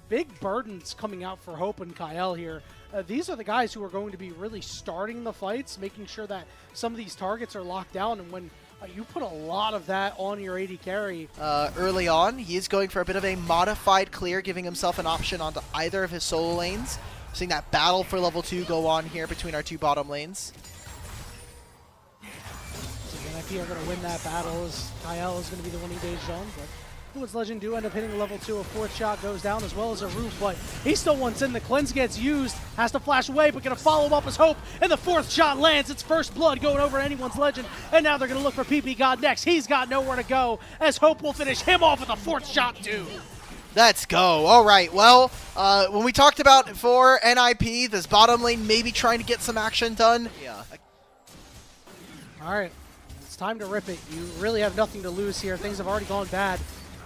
big burdens coming out for Hope and Kyle here. These are the guys who are going to be really starting the fights, making sure that some of these targets are locked down, and when you put a lot of that on your AD carry. Early on, he is going for a bit of a modified clear, giving himself an option onto either of his solo lanes. Seeing that battle for level 2 go on here between our two bottom lanes. So NIP are going to win that battle, as Kyle is going to be the one engaged on, but Fluid's Legend do end up hitting level 2. A fourth shot goes down as well as a roof, but he still wants in. The cleanse gets used, has to flash away, but going to follow him up as Hope, and the fourth shot lands. It's first blood going over Anyone's Legend, and now they're going to look for PP God next. He's got nowhere to go, as Hope will finish him off with a fourth shot too. Let's go. All right. Well, when we talked about for NIP, this bottom lane maybe trying to get some action done. Yeah. All right. It's time to rip it. You really have nothing to lose here. Things have already gone bad.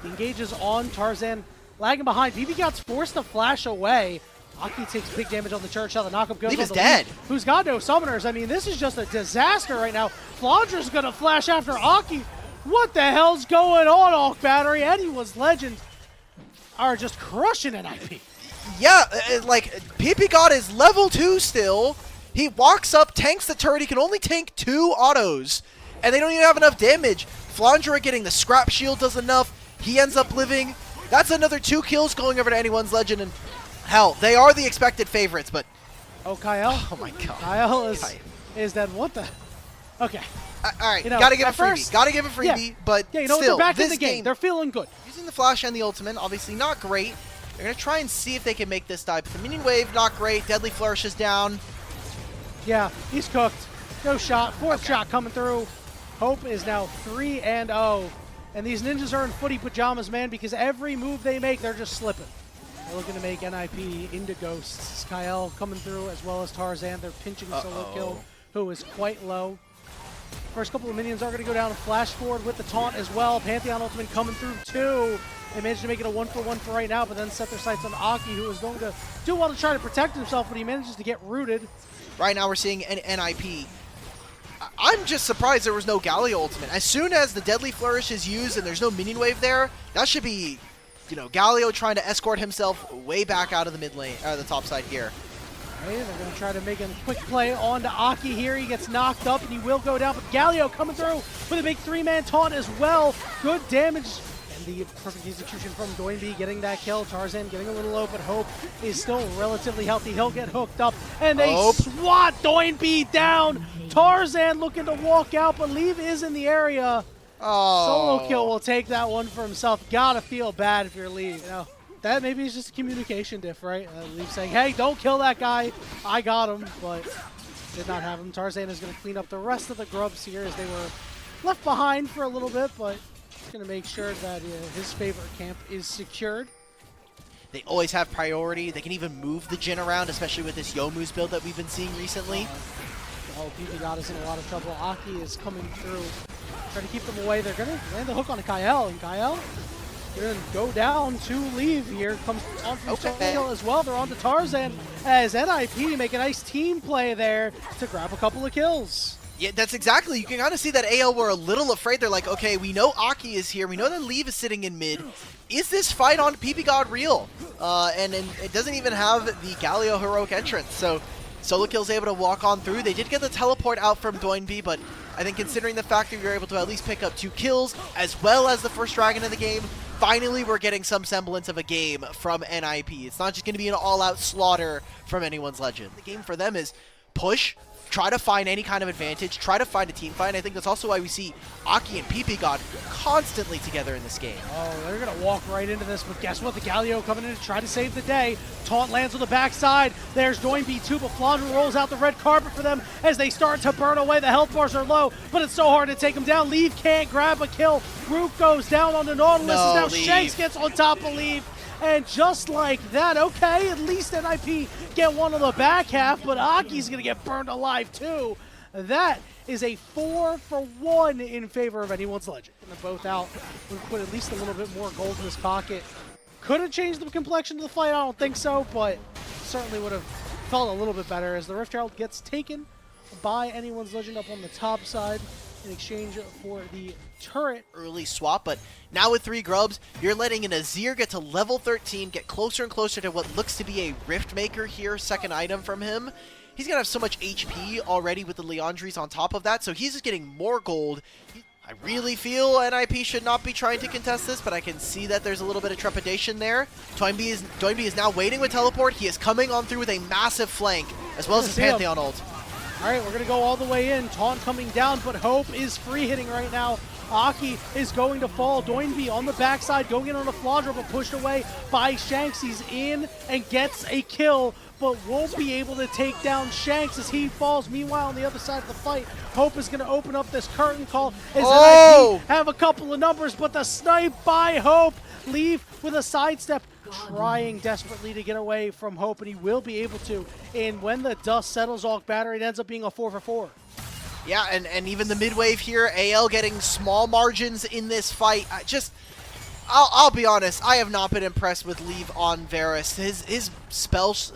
The engage is on. Tarzan lagging behind. BB God's forced to flash away. Aki takes big damage on the church. Now the knockup goes Leaf on is the dead. Leaf, who's got no summoners. I mean, this is just a disaster right now. Flaundra's going to flash after Aki. What the hell's going on, Alk Battery? Anyone's Legend are just crushing NIP. Yeah, like, PP God is level 2 still. He walks up, tanks the turret. He can only tank 2 autos, and they don't even have enough damage. Flaundra getting the scrap shield does enough. He ends up living. That's another 2 kills going over to Anyone's Legend, and hell, they are the expected favorites, but... Oh, Kyle? Oh my god. Kyle is dead. What the... Okay. All right, You know, gotta give a at freebie. first- Gotta give a freebie, but Yeah, you know, still, they're back this in the game. They're feeling good. Using the flash and the ultimate, obviously not great. They're going to try and see if they can make this die, but the minion wave, not great. Deadly Flourish is down. Yeah, he's cooked. No shot. Fourth shot coming through. Hope is now 3-0. And these ninjas are in footy pajamas, man, because every move they make, they're just slipping. They're looking to make NIP into ghosts. Kyle coming through as well as Tarzan. They're pinching a solo kill, who is quite low. First couple of minions are going to go down and flash forward with the taunt as well. Pantheon Ultimate coming through too. They managed to make it a 1-for-1 for right now, but then set their sights on Aki, who is going to do well to try to protect himself, but he manages to get rooted. Right now we're seeing an NIP. I'm just surprised there was no Galio ultimate. As soon as the Deadly Flourish is used and there's no minion wave there, that should be, you know, Galio trying to escort himself way back out of the mid lane, the top side here. Okay, they're going to try to make a quick play onto Aki here. He gets knocked up and he will go down, but Galio coming through with a big 3-man taunt as well. Good damage. And the perfect execution from Doinby getting that kill. Tarzan getting a little low, but Hope is still relatively healthy. He'll get hooked up, and they swat Doinby down. Tarzan looking to walk out, but Leave is in the area. Solo kill will take that one for himself. Gotta feel bad if you're Leave. You know, that maybe is just a communication diff, right? Leave saying, hey, don't kill that guy. I got him, but did not have him. Tarzan is going to clean up the rest of the grubs here as they were left behind for a little bit, but he's going to make sure that his favorite camp is secured. They always have priority. They can even move the Jhin around, especially with this Youmuu's build that we've been seeing recently. PP God is in a lot of trouble. Aki is coming through, trying to keep them away. They're going to land the hook on Kyle, and Kyle going to go down to Leave here. Comes on from Solo as well. They're on to Tarzan as NIP make a nice team play there to grab a couple of kills. Yeah, that's exactly. You can kind of see that AL were a little afraid. They're like, okay, we know Aki is here. We know that Leave is sitting in mid. Is this fight on PP God real? And it doesn't even have the Galio heroic entrance. So Solo Kill's able to walk on through. They did get the teleport out from Doinby, but I think considering the fact that you're able to at least pick up 2 kills, as well as the first dragon of the game, finally we're getting some semblance of a game from NIP. It's not just going to be an all-out slaughter from Anyone's Legend. The game for them is push, try to find any kind of advantage, try to find a team fight. And I think that's also why we see Aki and PP God constantly together in this game. Oh, they're going to walk right into this, but guess what? The Galio coming in to try to save the day. Taunt lands on the backside. There's Doinby too, but Flaundra rolls out the red carpet for them as they start to burn away. The health bars are low, but it's so hard to take them down. Leave can't grab a kill. Rook goes down on the Nautilus. No, now Leave. Shanks gets on top of Leave. And just like that, okay, at least NIP get one on the back half, but Aki's going to get burned alive too. That is a 4-for-1 in favor of Anyone's Legend. And they're both out. We've put at least a little bit more gold in his pocket. Could have changed the complexion of the fight, I don't think so, but certainly would have felt a little bit better as the Rift Herald gets taken by Anyone's Legend up on the top side. in exchange for the turret. Early swap, but now with 3 grubs, you're letting an Azir get to level 13, get closer and closer to what looks to be a Rift Maker here, second item from him. He's going to have so much HP already with the Leandries on top of that, so he's just getting more gold. I really feel NIP should not be trying to contest this, but I can see that there's a little bit of trepidation there. Doinb is now waiting with teleport. He is coming on through with a massive flank, as well as his Pantheon ult. All right, we're going to go all the way in. Taunt coming down, but Hope is free hitting right now. Aki is going to fall. Doinb on the backside, going in on a Flandre, but pushed away by Shanks. He's in and gets a kill, but won't be able to take down Shanks as he falls. Meanwhile, on the other side of the fight, Hope is going to open up this curtain call as NIP have a couple of numbers, but the snipe by Hope. Leave with a sidestep, trying desperately to get away from Hope, and he will be able to. And when the dust settles off battery, it ends up being a 4-for-4. Yeah, and even the mid-wave here, AL getting small margins in this fight. I'll be honest, I have not been impressed with Leave on Varus. His spells,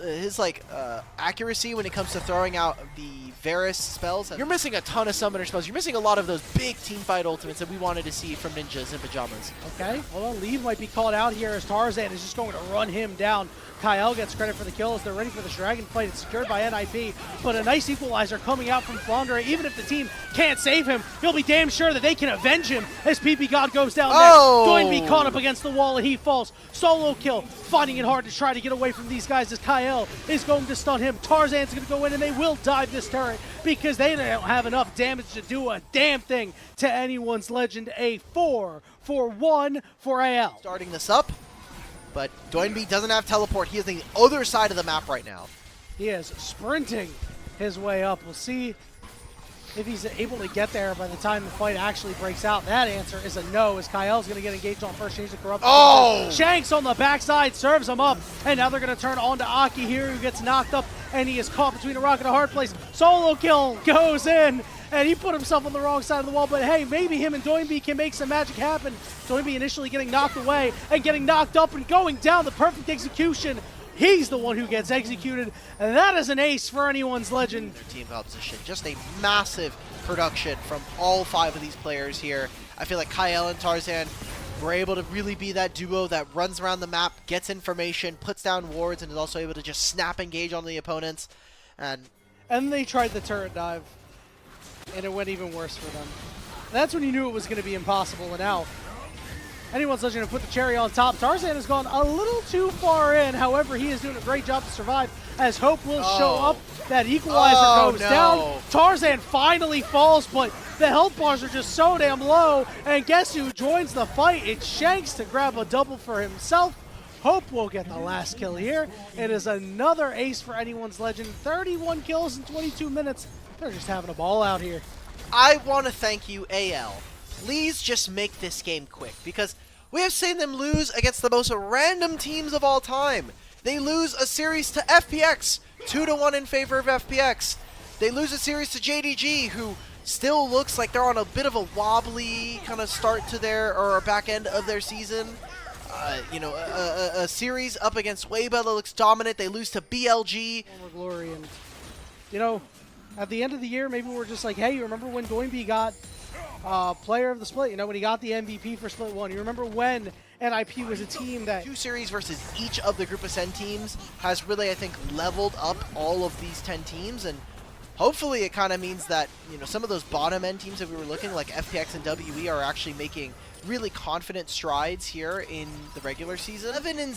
accuracy when it comes to throwing out the Varus spells. You're missing a ton of summoner spells. You're missing a lot of those big teamfight ultimates that we wanted to see from ninjas in pajamas. Okay, well, Leave might be called out here as Tarzan is just going to run him down. Kyle gets credit for the kill as they're ready for this dragon fight. It's secured by NIP, but a nice equalizer coming out from Flandre. Even if the team can't save him, he'll be damn sure that they can avenge him as PP God goes down next. Doinb caught up against the wall and he falls. Solo kill, finding it hard to try to get away from these guys as Kyle is going to stun him. Tarzan's going to go in and they will dive this turret because they don't have enough damage to do a damn thing to anyone's legend. A 4-for-1 for AL. Starting this up. But Doinb doesn't have teleport. He is on the other side of the map right now. He is sprinting his way up. We'll see if he's able to get there by the time the fight actually breaks out. That answer is a no, as Kyle's going to get engaged on first change to corrupt. Shanks on the backside serves him up, and now they're going to turn on to Aki here, who gets knocked up, and he is caught between a rock and a hard place. Solo kill goes in, and he put himself on the wrong side of the wall, but hey, maybe him and Doinb can make some magic happen. Doinb initially getting knocked away and getting knocked up and going down. The perfect execution. He's the one who gets executed, and that is an ace for anyone's legend. Team composition, just a massive production from all 5 of these players here. I feel like Kyle and Tarzan were able to really be that duo that runs around the map, gets information, puts down wards, and is also able to just snap engage on the opponents. And they tried the turret dive, and it went even worse for them. That's when you knew it was going to be impossible, and now anyone's legend to put the cherry on top. Tarzan has gone a little too far in. However, he is doing a great job to survive as Hope will show up. That equalizer goes down. Tarzan finally falls, but the health bars are just so damn low. And guess who joins the fight? It's Shanks to grab a double for himself. Hope will get the last kill here. It is another ace for anyone's legend. 31 kills in 22 minutes. They're just having a ball out here. I want to thank you, AL. Please just make this game quick, because we have seen them lose against the most random teams of all time. They lose a series to FPX, 2-1 in favor of FPX. They lose a series to JDG, who still looks like they're on a bit of a wobbly kind of start to their, or back end of their season. A series up against Weiba that looks dominant. They lose to BLG. Glory, and at the end of the year, maybe we're just like, hey, you remember when Doinb got player of the split, when he got the MVP for split 1. You remember when NIP was a team that 2 series versus each of the Group of 10 teams has really, I think, leveled up all of these 10 teams, and hopefully it kind of means that, some of those bottom end teams that we were looking like FPX and WE are actually making really confident strides here in the regular season. 11-0,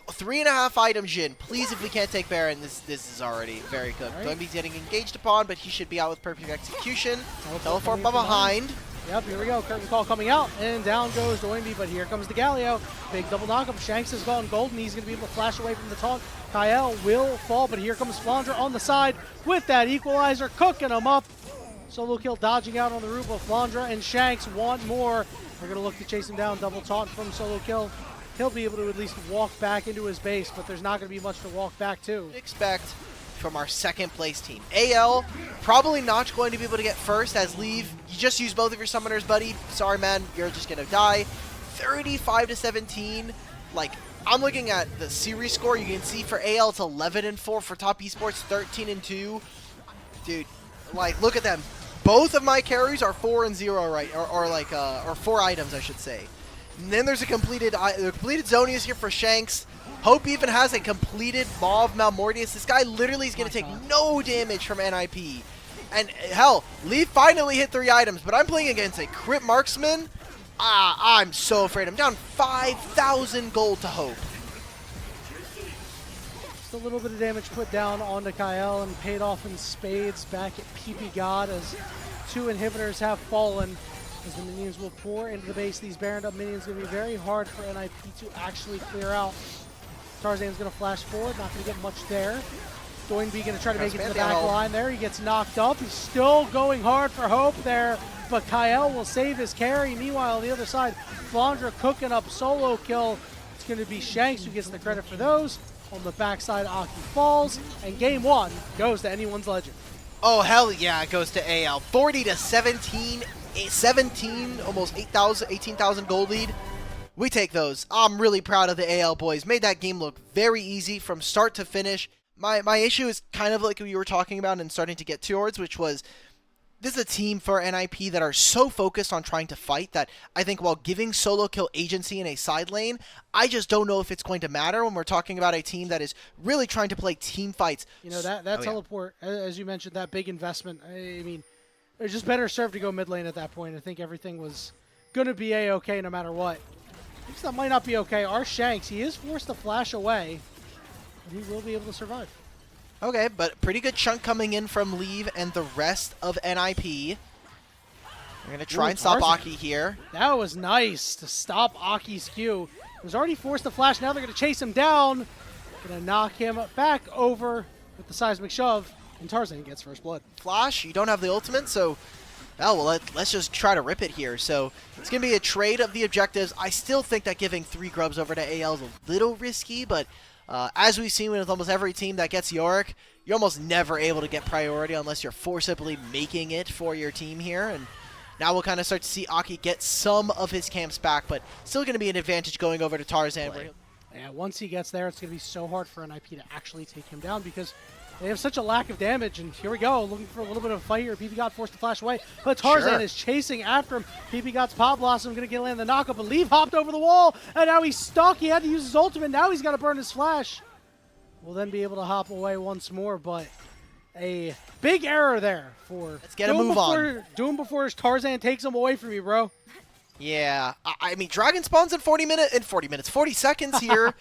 3.5 items, Jin. Please, if we can't take Baron, this is already very good. Right. Doinb's getting engaged upon, but he should be out with perfect execution. Teleport from behind. Yep, here we go. Curtain call coming out, and down goes Doinb, but here comes the Galio. Big double knockup. Shanks has gone golden. He's going to be able to flash away from the taunt. Kyle will fall, but here comes Flandre on the side with that equalizer, cooking him up. Solo kill dodging out on the roof of Flandre, and Shanks want more. We're going to look to chase him down. Double taunt from Solo kill. He'll be able to at least walk back into his base, but there's not going to be much to walk back to. Expect from our second place team. AL probably not going to be able to get first as Leave. You just used both of your summoners, buddy. Sorry, man. You're just going to die. 35-17. Like, I'm looking at the series score. You can see for AL, it's 11-4. For top esports, 13-2. Dude, like, look at them. Both of my carries are 4 and 0 right, or 4 items I should say. And then there's a completed Zonius here for Shanks. Hope even has a completed Mauve Malmortius. This guy literally is going to take no damage from NIP. And hell, Lee finally hit 3 items, but I'm playing against a crit marksman. I'm so afraid. I'm down 5,000 gold to Hope. Just a little bit of damage put down onto Kyle and paid off in spades back at PP God as 2 inhibitors have fallen. As the minions will pour into the base, these Baron up minions going to be very hard for NIP to actually clear out. Tarzan's going to flash forward, not going to get much there. Doinby going to try to make it to the back line there. He gets knocked up. He's still going hard for Hope there, but Kyle will save his carry. Meanwhile, on the other side, Flandra cooking up solo kill. It's going to be Shanks who gets the credit for those. On the backside, Aki falls, and game 1 goes to anyone's legend. Oh, hell yeah, it goes to AL. 40 to 17, almost 18,000 gold lead. We take those. I'm really proud of the AL boys. Made that game look very easy from start to finish. My issue is kind of like we were talking about and starting to get towards, which was this is a team for NIP that are so focused on trying to fight that I think while giving solo kill agency in a side lane, I just don't know if it's going to matter when we're talking about a team that is really trying to play team fights. You know, that teleport, as you mentioned, that big investment, I mean, it was just better served to go mid lane at that point. I think everything was going to be A-okay no matter what. That might not be okay. Our Shanks, he is forced to flash away, but he will be able to survive. Okay, but pretty good chunk coming in from Leave and the rest of NIP. We're going to try and stop Aki here. That was nice to stop Aki's Q. He was already forced to flash. Now they're going to chase him down. Going to knock him back over with the seismic shove, and Tarzan gets first blood. Flash, you don't have the ultimate, so oh, well, let's just try to rip it here. So it's going to be a trade of the objectives. I still think that giving 3 grubs over to AL is a little risky, but as we've seen with almost every team that gets Yorick, you're almost never able to get priority unless you're forcibly making it for your team here. And now we'll kind of start to see Aki get some of his camps back, but still going to be an advantage going over to Tarzan. Yeah, once he gets there, it's going to be so hard for NIP to actually take him down because they have such a lack of damage, and here we go, looking for a little bit of a fight here. PP got forced to flash away, but Tarzan is chasing after him. PP God's Pop Blossom going to land the knockup, but Leave hopped over the wall, and now he's stuck. He had to use his ultimate. Now he's got to burn his flash. We'll then be able to hop away once more, but a big error there for Let's get a move on. Doom before Tarzan takes him away from you, bro. Yeah, I mean, Dragon spawns in 40 seconds here.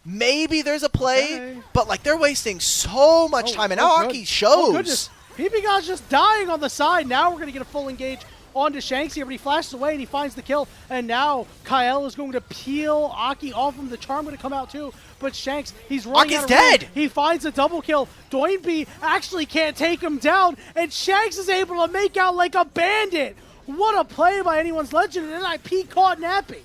Maybe there's a play, but like they're wasting so much time, and now Aki shows. Oh, goodness. PP God's just dying on the side. Now we're going to get a full engage onto Shanks here, but he flashes away and he finds the kill, and now Kyle is going to peel Aki off him. The charm going to come out too, but Shanks, he's running Aki's out of dead. range. He finds a double kill. Doinby actually can't take him down, and Shanks is able to make out like a bandit. What a play by anyone's legend, and NIP caught napping.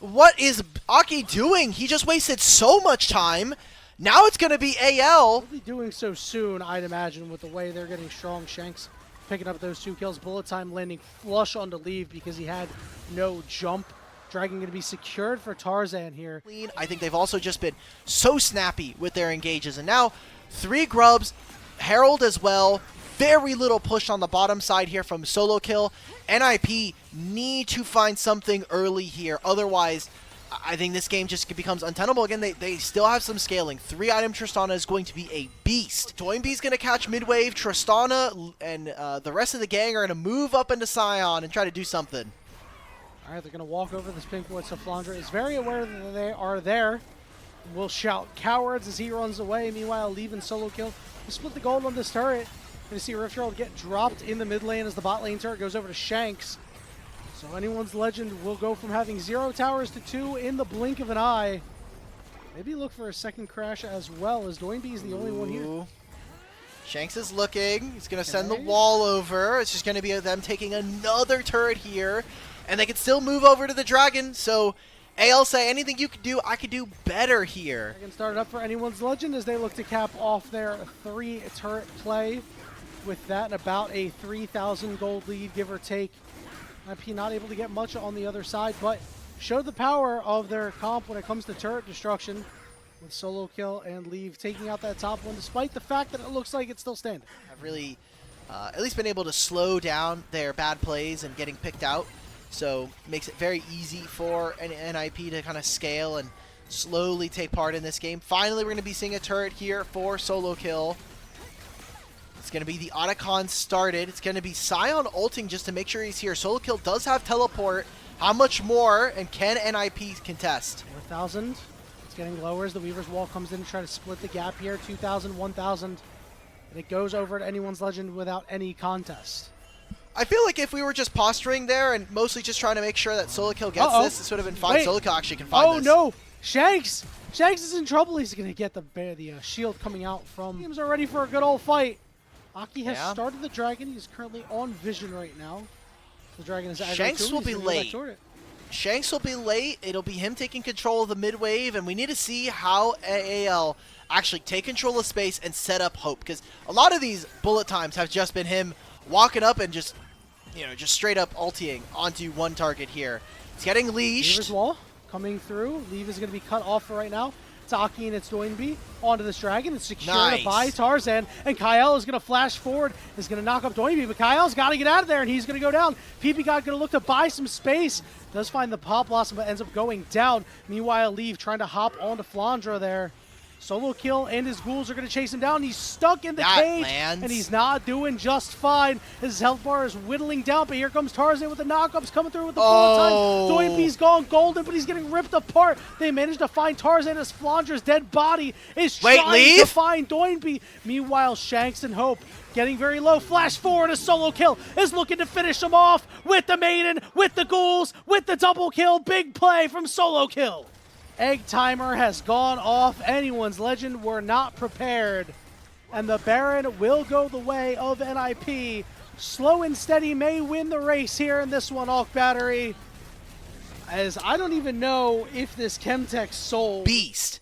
What is Aki doing? He just wasted so much time. Now it's going to be AL. They'll be doing so soon, I'd imagine, with the way they're getting strong. Shanks picking up those 2 kills. Bullet time landing flush onto Leave because he had no jump. Dragon going to be secured for Tarzan here. I think they've also just been so snappy with their engages. And now 3 grubs, Herald as well. Very little push on the bottom side here from solo kill. NIP need to find something early here. Otherwise, I think this game just becomes untenable. Again, they still have some scaling. 3-item Tristana is going to be a beast. Toynbee's going to catch mid-wave. Tristana and the rest of the gang are going to move up into Scion and try to do something. All right, they're going to walk over this pink ward, so Flandra is very aware that they are there. Will shout cowards as he runs away. Meanwhile, Leave and solo kill. We'll split the gold on this turret. Going to see Rift Herald get dropped in the mid lane as the bot lane turret goes over to Shanks. So anyone's legend will go from having 0 towers to 2 in the blink of an eye. Maybe look for a second crash as well, as Doinby is the only one here. Shanks is looking. He's going to send the wall over. It's just going to be them taking another turret here. And they can still move over to the Dragon. So AL say anything you could do, I could do better here. Dragon started up for anyone's legend as they look to cap off their 3 turret play. With that, about a 3,000 gold lead, give or take. IP not able to get much on the other side, but showed the power of their comp when it comes to turret destruction. With solo kill and Leave taking out that top one, despite the fact that it looks like it's still standing. I really at least been able to slow down their bad plays and getting picked out. So makes it very easy for an NIP to kind of scale and slowly take part in this game. Finally, we're going to be seeing a turret here for solo kill. It's going to be the Otacon started. It's going to be Sion ulting just to make sure he's here. Solo kill does have teleport. How much more, and can NIP contest? 4,000. It's getting lower as the Weaver's Wall comes in to try to split the gap here. 2,000, 1,000. And it goes over to anyone's Legend without any contest. I feel like if we were just posturing there and mostly just trying to make sure that Solo Kill gets this would have been fine. Wait. Solo Kill actually can find this. Oh no! Shanks! Shanks is in trouble. He's going to get the shield coming out from... Teams are ready for a good old fight. Aki has started the Dragon. He's currently on Vision right now. The Dragon is Shanks will be late. Shanks will be late. It'll be him taking control of the mid wave, and we need to see how AL actually take control of space and set up Hope, because a lot of these bullet times have just been him walking up and just, you know, just straight up ulting onto one target here. It's getting leashed. Weaver's Wall coming through. Leave is going to be cut off for right now. It's Aki and it's Doinby onto this Dragon. It's secured by Tarzan, and Kyle is going to flash forward, is going to knock up Doinby, but Kyle's got to get out of there, and he's going to go down. PB God going to look to buy some space. Does find the Pop Blossom, but ends up going down. Meanwhile, Leave trying to hop onto Flandra there. Solo kill, and his ghouls are going to chase him down. He's stuck in the cage, and he's not doing just fine. His health bar is whittling down, but here comes Tarzan with the knockups coming through with the full time. Doinby's gone golden, but he's getting ripped apart. They managed to find Tarzan as Flandra's dead body is trying to find Doinby. Meanwhile, Shanks and Hope getting very low. Flash forward, a solo kill is looking to finish him off with the Maiden, with the ghouls, with the double kill. Big play from Solo Kill. Egg timer has gone off. Anyone's Legend were not prepared. And the Baron will go the way of NIP. Slow and steady may win the race here in this one, Alk Battery. As I don't even know if this Chemtech sold. Beast.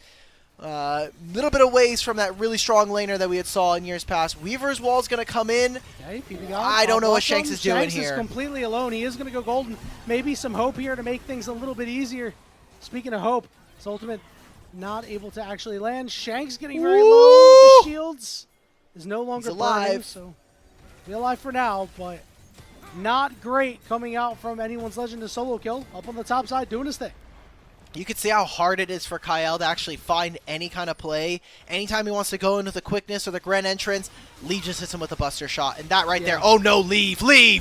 Little bit of ways from that really strong laner that we had saw in years past. Weaver's Wall's going to come in. Okay, I don't know what Shanks is doing here. Shanks is completely alone. He is going to go golden. Maybe some Hope here to make things a little bit easier. Speaking of Hope, his ultimate not able to actually land. Shanks getting very low. The shields is no longer alive, so be alive for now, but not great coming out from anyone's Legend to Solo Kill. Up on the top side, doing his thing. You can see how hard it is for Kyle to actually find any kind of play. Anytime he wants to go into the quickness or the Grand Entrance, Leave just hits him with a Buster Shot. And that right there, oh no, Leave!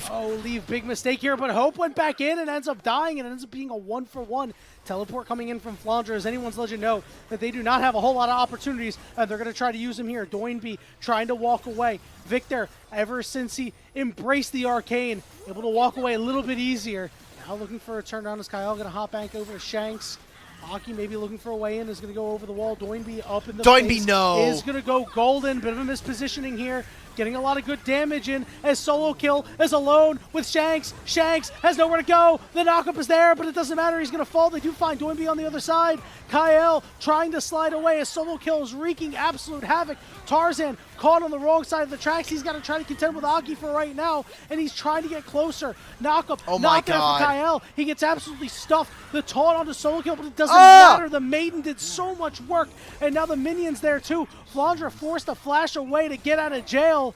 Oh, Leave, big mistake here, but Hope went back in and ends up dying, and it ends up being a 1-for-1. Teleport coming in from Flandra, as anyone's Legend know that they do not have a whole lot of opportunities, and they're going to try to use him here. Doinby trying to walk away. Victor, ever since he embraced the Arcane, able to walk away a little bit easier. Now looking for a turnaround as Kyle going to hop back over to Shanks. Aki maybe looking for a way in, is going to go over the wall. Doinby up in the face. Is going to go golden. Bit of a mispositioning here. Getting a lot of good damage in as Solo Kill is alone with Shanks. Shanks has nowhere to go. The knockup is there, but it doesn't matter. He's going to fall. They do find Doinby on the other side. Kyle trying to slide away as Solo Kill is wreaking absolute havoc. Tarzan caught on the wrong side of the tracks. He's got to try to contend with Aki for right now, and he's trying to get closer. Knockup, not there for Kyle. He gets absolutely stuffed. The taunt onto Solo Kill, but it doesn't matter. The Maiden did so much work, and now the minions there too. Flandra forced to flash away to get out of jail,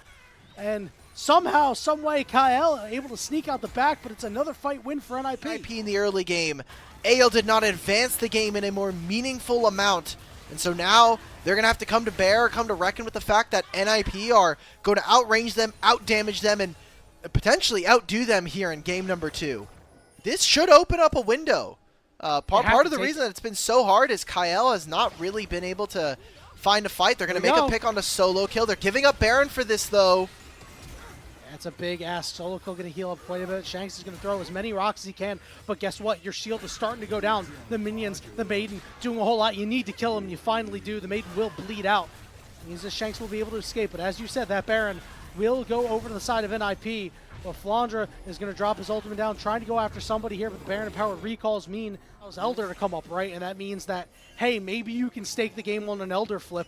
and somehow, someway, Kyle able to sneak out the back, but it's another fight win for NIP. NIP in the early game. AL did not advance the game in a more meaningful amount, and so now they're going to have to come to bear, come to reckon with the fact that NIP are going to outrange them, outdamage them, and potentially outdo them here in game number 2. This should open up a window. Part of the reason that it's been so hard is Kyle has not really been able to find a fight. They're going to make a pick on a Solo Kill. They're giving up Baron for this, though. That's a big ass. Solo Kill going to heal up quite a bit. Shanks is going to throw as many rocks as he can, but guess what? Your shield is starting to go down. The minions, the Maiden, doing a whole lot. You need to kill him. You finally do. The Maiden will bleed out. It means that Shanks will be able to escape, but as you said, that Baron will go over to the side of NIP. Well, Flandra is going to drop his ultimate down, trying to go after somebody here, but the Baron Empowered recalls mean Elder to come up, right? And that means that, hey, maybe you can stake the game on an Elder flip.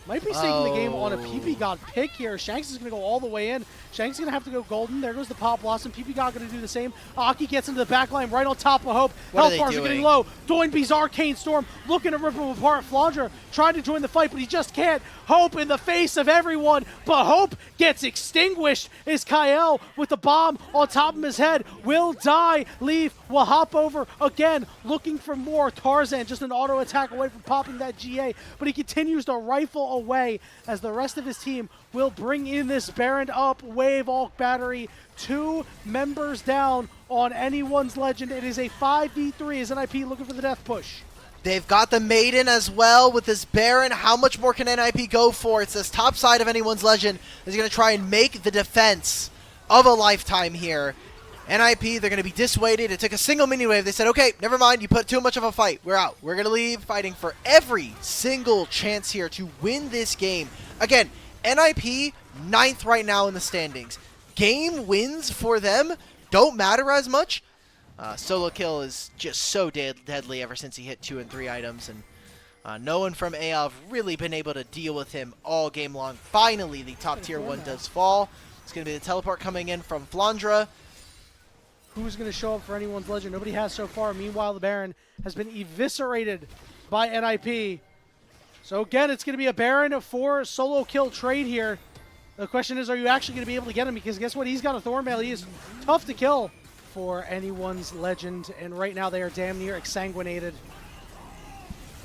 Might be taking the game on a PP God pick here. Shanks is going to go all the way in. Shanks is going to have to go golden. There goes the Pop Blossom. PP God going to do the same. Aki gets into the back line right on top of Hope. Health bars are getting low. Doinby's Arcane Storm looking to rip him apart. Flandre trying to join the fight, but he just can't. Hope in the face of everyone, but Hope gets extinguished as Kyle with the bomb on top of his head will die. Leave will hop over again, looking for more. Tarzan just an auto attack away from popping that GA, but he continues to rifle away as the rest of his team will bring in this Baron up wave Ulk battery. 2 members down on anyone's legend. It is a 5v3 as NIP looking for the death push. They've got the Maiden as well with this Baron. How much more can NIP go for? It's this top side of anyone's legend is going to try and make the defense of a lifetime here. NIP, they're going to be dissuaded. It took a single mini wave. They said, okay, never mind. You put too much of a fight. We're out. We're going to leave fighting for every single chance here to win this game. Again, NIP 9th right now in the standings. Game wins for them don't matter as much. Solo kill is just so deadly ever since he hit 2 and 3 items, and no one from AL have really been able to deal with him all game long. Finally, the top tier 1 does fall. It's going to be the teleport coming in from Flandre. Who's going to show up for anyone's legend? Nobody has so far. Meanwhile, the Baron has been eviscerated by NIP. So again, it's going to be a Baron for solo kill trade here. The question is, are you actually going to be able to get him? Because guess what? He's got a Thornmail. He is tough to kill for anyone's legend, and right now they are damn near exsanguinated.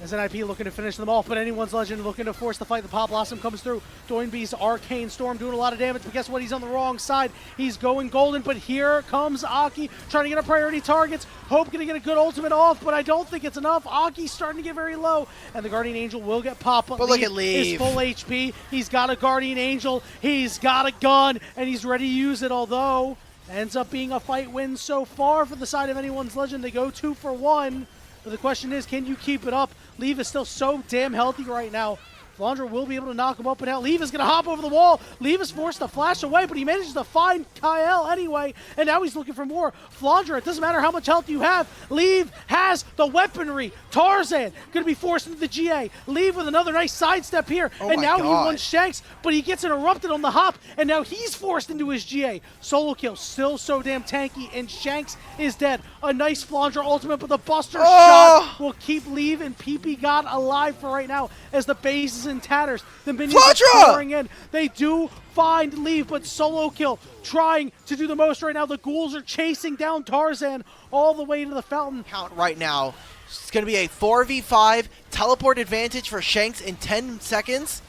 As NIP looking to finish them off, but anyone's legend looking to force the fight. The Pop Blossom comes through. Doinby's Arcane Storm doing a lot of damage, but guess what? He's on the wrong side. He's going golden, but here comes Aki trying to get a priority targets. Hope going to get a good ultimate off, but I don't think it's enough. Aki's starting to get very low, and the Guardian Angel will get popped. But look at Leave. He's full HP. He's got a Guardian Angel. He's got a gun, and he's ready to use it, although ends up being a fight win so far for the side of anyone's legend. They go 2 for 1. But the question is, can you keep it up? Leave is still so damn healthy right now. Flandre will be able to knock him up and out. Leave is going to hop over the wall. Leave is forced to flash away, but he manages to find Kyle anyway, and now he's looking for more. Flandre, it doesn't matter how much health you have. Leave has the weaponry. Tarzan going to be forced into the GA. Leave with another nice sidestep here, and now he wants Shanks, but he gets interrupted on the hop, and now he's forced into his GA. Solo kill, still so damn tanky, and Shanks is dead. A nice Flandre ultimate, but the Buster shot will keep Leave and PP God alive for right now as the base is in tatters. The minions are pouring in. They do find Leave, but solo kill trying to do the most right now. The ghouls are chasing down Tarzan all the way to the fountain. Count right now. It's going to be a 4v5 teleport advantage for Shanks in 10 seconds,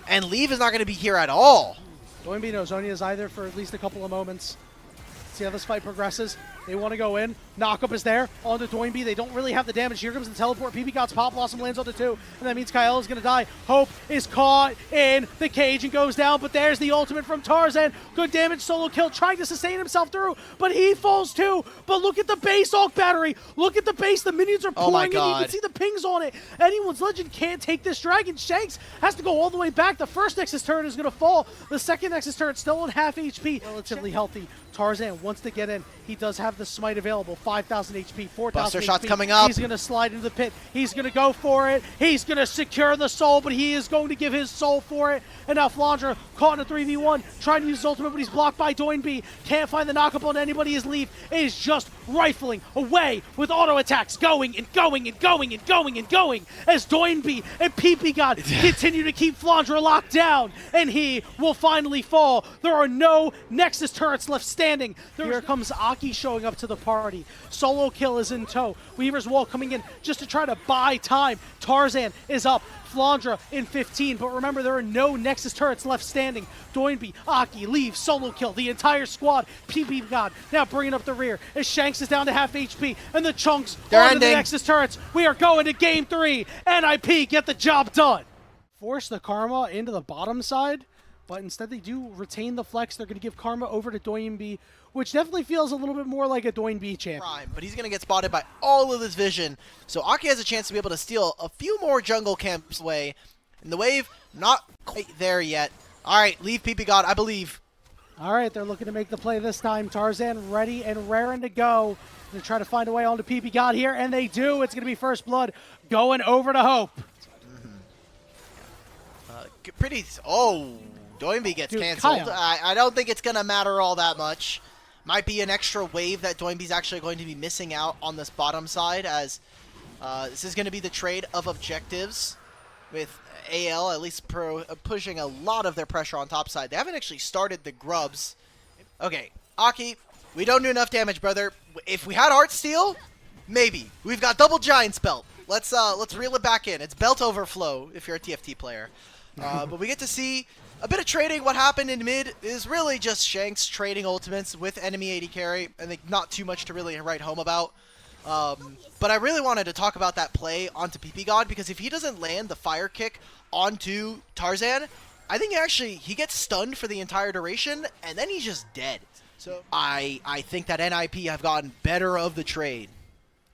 and Leave is not going to be here at all. Doinby knows Zonia is either for at least a couple of moments. See how this fight progresses. They want to go in. Knockup is there onto Doinby. They don't really have the damage. Here comes the teleport. PP God's Pop Blossom lands onto 2, and that means Kyle is going to die. Hope is caught in the cage and goes down, but there's the ultimate from Tarzan. Good damage, solo kill, trying to sustain himself through, but he falls too. But look at the base Ulk battery. Look at the base. The minions are pouring in. You can see the pings on it. Anyone's legend can't take this dragon. Shanks has to go all the way back. The first Nexus turret is going to fall. The second Nexus turret still on half HP. Relatively healthy. Tarzan wants to get in. He does have the smite available. 5,000 HP, 4,000 Buster HP. shots coming up. He's going to slide into the pit. He's going to go for it. He's going to secure the soul, but he is going to give his soul for it. And now Flandre caught in a 3v1, trying to use his ultimate, but he's blocked by Doinby. Can't find the knockup on anybody. His Leave is just rifling away with auto attacks, going and going and going and going and going as Doinby and PP God continue to keep Flandre locked down, and he will finally fall. There are no Nexus turrets left standing. Here comes Aki showing up to the party. Solo kill is in tow. Weaver's Wall coming in just to try to buy time. Tarzan is up. Flandre in 15, but remember there are no Nexus turrets left standing. Doinby, Aki, Leave, solo kill, the entire squad. PP God now bringing up the rear as Shanks is down to half HP, and the chunks onto the Nexus turrets. We are going to game 3. NIP get the job done. Force the Karma into the bottom side, but instead they do retain the flex. They're going to give Karma over to Doinby, which definitely feels a little bit more like a Doinby champ. But he's going to get spotted by all of this vision. So Aki has a chance to be able to steal a few more jungle camps away. And the wave, not quite there yet. All right, Leave PP God, I believe. All right, they're looking to make the play this time. Tarzan ready and raring to go. They're trying to find a way onto PP God here, and they do. It's going to be first blood going over to Hope. pretty. Oh, Doinby gets Dude, canceled. Kyle. I don't think it's gonna matter all that much. Might be an extra wave that Doinby's actually going to be missing out on this bottom side, as this is going to be the trade of objectives with AL at least pushing a lot of their pressure on top side. They haven't actually started the grubs. Okay, Aki, we don't do enough damage, brother. If we had Art Steal, maybe. We've got double Giant's Belt. Let's reel it back in. It's belt overflow if you're a TFT player. But we get to see a bit of trading. What happened in mid is really just Shanks trading ultimates with enemy AD carry. I think not too much to really write home about. But I really wanted to talk about that play onto PP God, because if he doesn't land the fire kick onto Tarzan, I think he gets stunned for the entire duration, and then he's just dead. So I think that NIP have gotten better of the trade.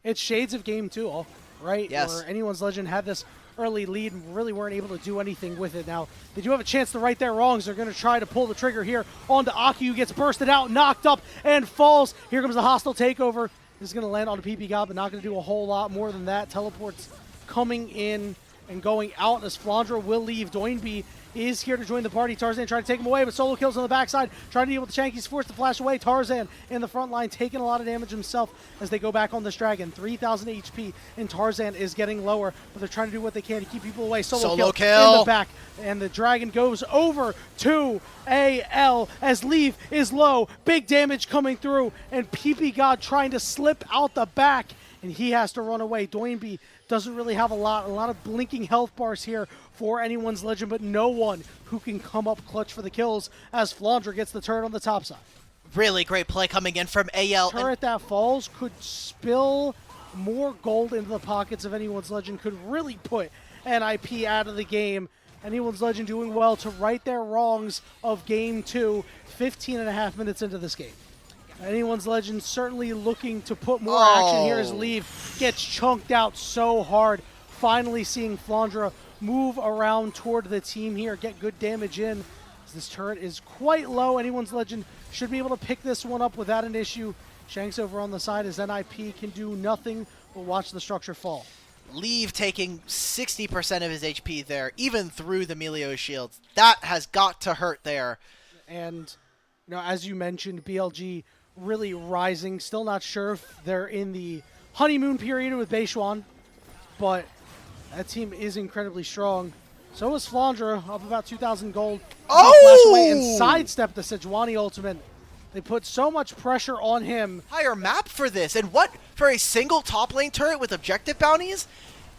It's shades of game 2, right? Yes. Where Anyone's Legend had this early lead and really weren't able to do anything with it. Now, they do have a chance to right their wrongs. They're going to try to pull the trigger here onto Aki, who gets bursted out, knocked up, and falls. Here comes the hostile takeover. This is going to land on the PP God, but not going to do a whole lot more than that. Teleports coming in and going out as Flandra will leave. Doinby is here to join the party. Tarzan trying to take him away, but solo kills on the backside. Trying to deal with the Shank. He's forced to flash away. Tarzan in the front line taking a lot of damage himself as they go back on this dragon. 3,000 HP, and Tarzan is getting lower, but they're trying to do what they can to keep people away. Solo kill in the back, and the dragon goes over to AL as Leave is low. Big damage coming through, and PP God trying to slip out the back, and he has to run away. Doinby doesn't really have a lot of blinking health bars here for Anyone's Legend, but no one who can come up clutch for the kills as Flandra gets the turret on the top side. Really great play coming in from AL. Turret that falls could spill more gold into the pockets of Anyone's Legend, could really put NIP out of the game. Anyone's Legend doing well to right their wrongs of game 2, 15.5 minutes into this game. Anyone's Legend certainly looking to put more action here as Leave gets chunked out so hard. Finally seeing Flandra move around toward the team here, get good damage in. This turret is quite low. Anyone's Legend should be able to pick this one up without an issue. Shanks over on the side as NIP can do nothing but watch the structure fall. Leave taking 60% of his HP there, even through the Melio shields. That has got to hurt there. And, as you mentioned, BLG really rising. Still not sure if they're in the honeymoon period with Beishuan, but that team is incredibly strong. So is Flandra, up about 2,000 gold. Flash away and sidestep the Sejuani ultimate. They put so much pressure on him. Higher map for this, and what for a single top lane turret with objective bounties?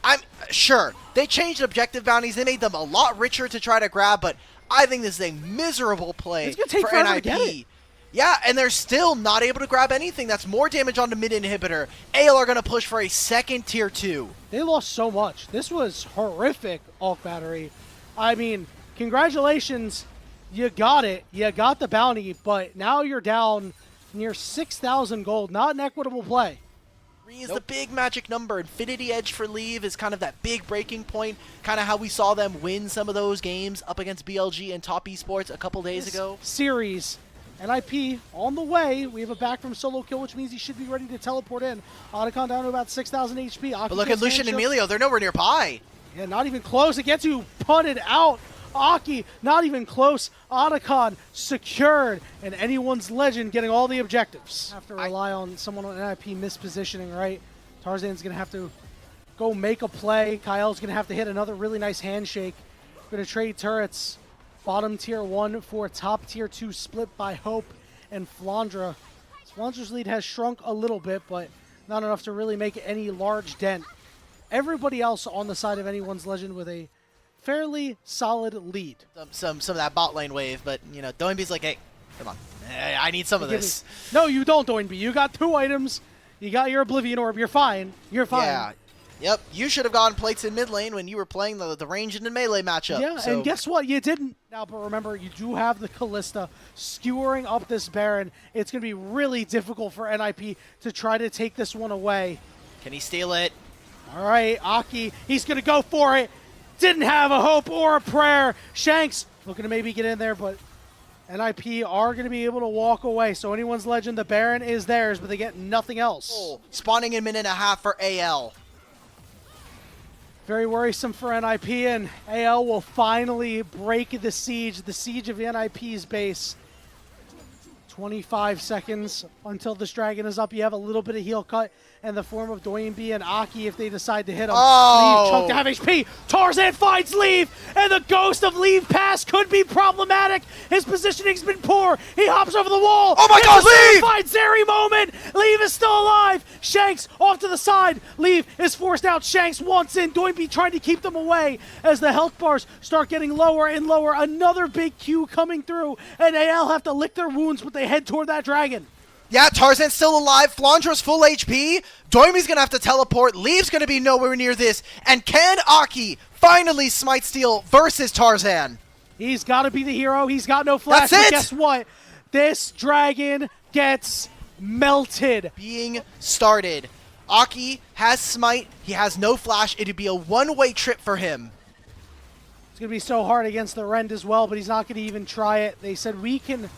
I'm sure they changed objective bounties. They made them a lot richer to try to grab, but I think this is a miserable play It's gonna take for forever NIP. to get it. Yeah, and they're still not able to grab anything. That's more damage on the mid inhibitor. AL are going to push for a second tier 2. They lost so much. This was horrific, Alk Battery. I mean, congratulations. You got it. You got the bounty, but now you're down near 6,000 gold. Not an equitable play. 3 is the big magic number. Infinity Edge for Leave is kind of that big breaking point. Kind of how we saw them win some of those games up against BLG and Top Esports a couple days ago. Series. NIP on the way. We have a back from solo kill, which means he should be ready to teleport in. Otacon down to about 6,000 HP. Aki But look at Lucian and Melio. They're nowhere nearby. Yeah, not even close. It gets you punted out. Aki, not even close. Otacon secured. And Anyone's Legend getting all the objectives. Have to rely on someone on NIP mispositioning, right? Tarzan's going to have to go make a play. Kyle's going to have to hit another really nice handshake. Going to trade turrets. Bottom tier 1 for top tier 2 split by Hope and Flandra. Flandra's lead has shrunk a little bit, but not enough to really make any large dent. Everybody else on the side of Anyone's Legend with a fairly solid lead. Some of that bot lane wave, but Doinby's like, hey, come on, I need some of this. No, you don't, Doinby. You got 2 items. You got your Oblivion Orb. You're fine. You're fine. Yeah. Yep, you should have gotten plates in mid lane when you were playing the range and the melee matchup. Yeah, so. and guess what? You didn't. Now, but remember, you do have the Callista skewering up this Baron. It's going to be really difficult for NIP to try to take this one away. Can he steal it? All right, Aki, he's going to go for it. Didn't have a hope or a prayer. Shanks looking to maybe get in there, but NIP are going to be able to walk away. So Anyone's Legend, the Baron is theirs, but they get nothing else. Spawning in minute and a half for AL. Very worrisome for NIP, and AL will finally break the siege of NIP's base. 25 seconds until this dragon is up. You have a little bit of heal cut in the form of Doinby and Aki if they decide to hit him. Oh. Leave chunked to have HP. Tarzan finds Leave, and the ghost of Leave pass could be problematic. His positioning's been poor. He hops over the wall. Oh my God, Leave! Finds Zeri moment. Leave is still alive. Shanks off to the side. Leave is forced out. Shanks wants in. Doinby trying to keep them away as the health bars start getting lower and lower. Another big Q coming through, and AL have to lick their wounds, but they head toward that dragon. Yeah, Tarzan's still alive. Flandra's full HP. Doimi's gonna have to teleport. Leave's gonna be nowhere near this. And can Aki finally smite steal versus Tarzan? He's got to be the hero. He's got no flash. That's it! But guess what? This dragon gets melted. Being started. Aki has smite. He has no flash. It'd be a one-way trip for him. It's going to be so hard against the Rend as well, but he's not going to even try it. They said we can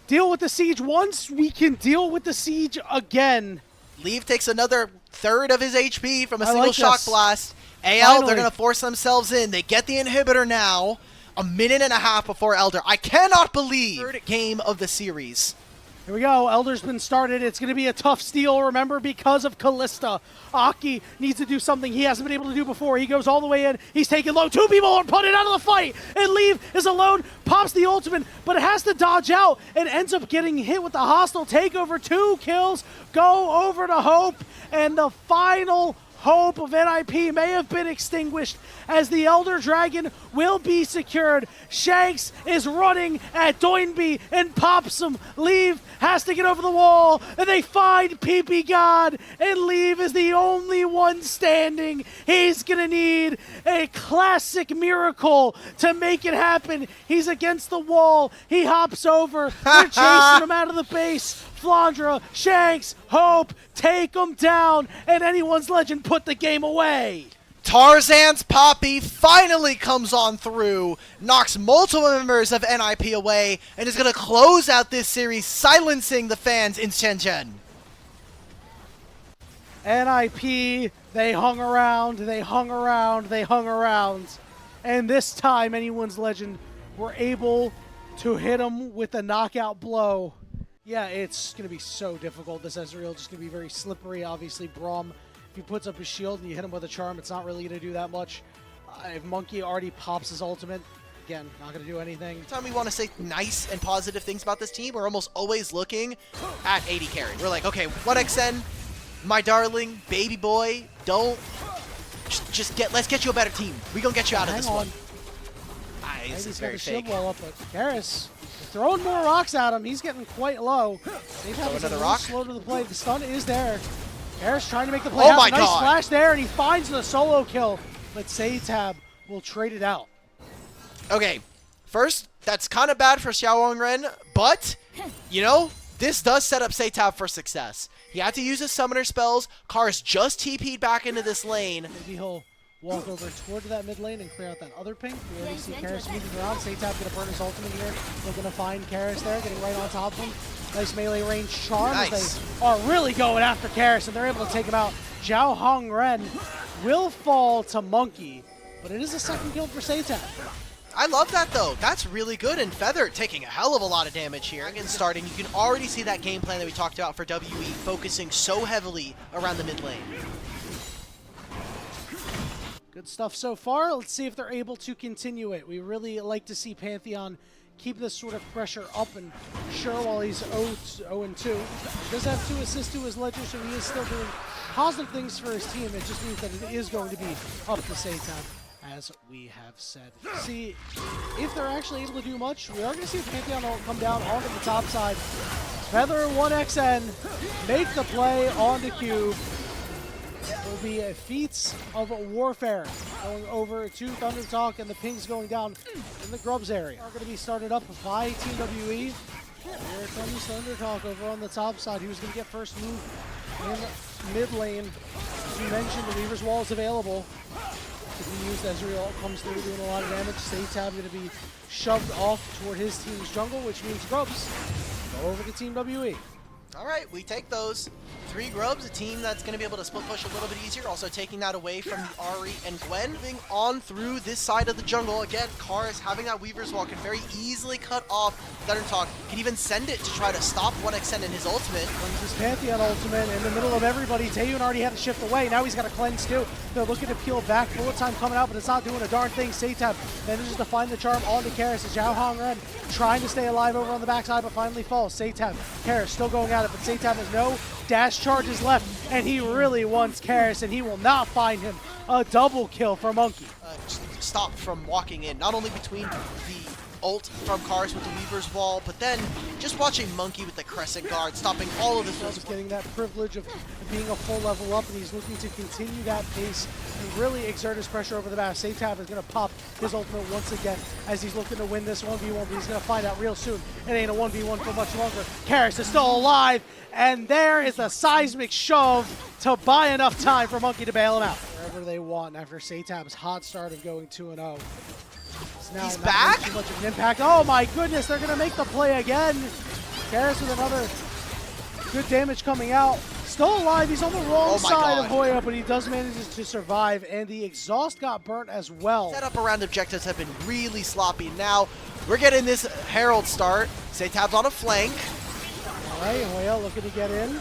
deal with the siege once, we can deal with the siege again. Leave takes another third of his HP from a single like shock this. blast. AL, Finally. they're going to force themselves in. They get the inhibitor now. A minute and a half before Elder. I cannot believe third game of the series. Here we go. Elder's been started. It's going to be a tough steal, remember, because of Kalista. Aki needs to do something he hasn't been able to do before. He goes all the way in. He's taken low. Two people are put it out of the fight. And Leave is alone. Pops the ultimate, but it has to dodge out and ends up getting hit with the hostile takeover. 2 kills go over to Hope. And the final hope of NIP may have been extinguished as the Elder Dragon will be secured. Shanks is running at Doinby and pops him. Leave has to get over the wall, and they find PP God, and Leave is the only one standing. He's gonna need a classic miracle to make it happen. He's against the wall. He hops over. They're chasing him out of the base. Flandra, Shanks, Hope, take him down, and anyone's legend put the game away. Tarzan's Poppy finally comes on through, knocks multiple members of NIP away, and is going to close out this series, silencing the fans in Shenzhen. NIP, they hung around, they hung around, they hung around, and this time anyone's legend were able to hit him with a knockout blow. Yeah, it's going to be so difficult. This Ezreal just going to be very slippery. Obviously, Braum, if he puts up his shield and you hit him with a charm, it's not really going to do that much. If Monkey already pops his ultimate, again, not going to do anything. Every time we want to say nice and positive things about this team, we're almost always looking at 80 carry. We're like, okay, 1xN, my darling, baby boy, don't... let's get you a better team. We're going to get you out of this one. This is very fake. Well up, but Garrus throwing more rocks at him. He's getting quite low. Another rock. Slow to the play. The stun is there. Garrus trying to make the play. Oh my nice God. Flash there, and he finds the solo kill. But Saytab will trade it out. Okay, first, that's kind of bad for Xiaowang Ren, but, you know, this does set up Saytab for success. He had to use his summoner spells. Kars just TP'd back into this lane. Maybe he'll walk over toward that mid lane and clear out that other pink. We already see Karras moving around. Saytab gonna burn his ultimate here. They're gonna find Karras there, getting right on top of him. Nice melee range charm as they are really going after Karras, and they're able to take him out. Zhao Hong Ren will fall to Monkey, but it is a second kill for Saytab. I love that, though. That's really good, and Feather taking a hell of a lot of damage here. Again, starting, you can already see that game plan that we talked about for WE, focusing so heavily around the mid lane. Good stuff so far. Let's see if they're able to continue it. We really like to see Pantheon keep this sort of pressure up, and sure, while he's 0-2, he does have 2 assists to his ledger, so he is still doing positive things for his team. It just means that it is going to be up to Saytab, as we have said. See if they're actually able to do much. We are going to see if Pantheon will come down onto the top side. Feather 1xN, make the play on the cube. Will be a feats of warfare going over to ThunderTalk, and the pings going down in the Grubs area are going to be started up by Team WE. Here comes ThunderTalk over on the top side. He was going to get first move in mid lane. As we mentioned, the Weaver's Wall is available to be used. Ezreal comes through doing a lot of damage. Saytab going to be shoved off toward his team's jungle, which means Grubs go over to Team WE. All right, we take those. 3 Grubs, a team that's going to be able to split push a little bit easier, also taking that away from the Ahri and Gwen. Moving on through this side of the jungle. Again, Kars having that Weaver's Wall can very easily cut off ThunderTalk. Can even send it to try to stop 1xN in his ultimate. Brings his Pantheon ultimate in the middle of everybody. Taeyun already had to shift away. Now he's got a cleanse too. They're looking to peel back. Bullet time coming out, but it's not doing a darn thing. Seitab manages to find the charm onto Karis. Zhao Hongren trying to stay alive over on the backside, but finally falls. Seitab, Karis still going at it, but Seitab has no dash charges left, and he really wants Karis, and he will not find him. A double kill for Monkey. Stopped from walking in, not only between the ult from Kars with the Weaver's Wall, but then just watching Monkey with the Crescent Guard, stopping all of this. He's getting that privilege of being a full level up, and he's looking to continue that pace and really exert his pressure over the map. Seitab is going to pop his ultimate once again as he's looking to win this 1v1, but he's going to find out real soon it ain't a 1v1 for much longer. Karis is still alive, and there is a seismic shove to buy enough time for Monkey to bail him out. Wherever they want after Seitab's hot start of going 2-0. Now he's back? Too much of an impact. Oh my goodness, they're going to make the play again. Karis with another good damage coming out. Still alive, he's on the wrong side of Hoya, but he does manage to survive, and the exhaust got burnt as well. Setup around objectives have been really sloppy. Now, we're getting this Herald start. Seitab's on a flank. All right, Hoya looking to get in.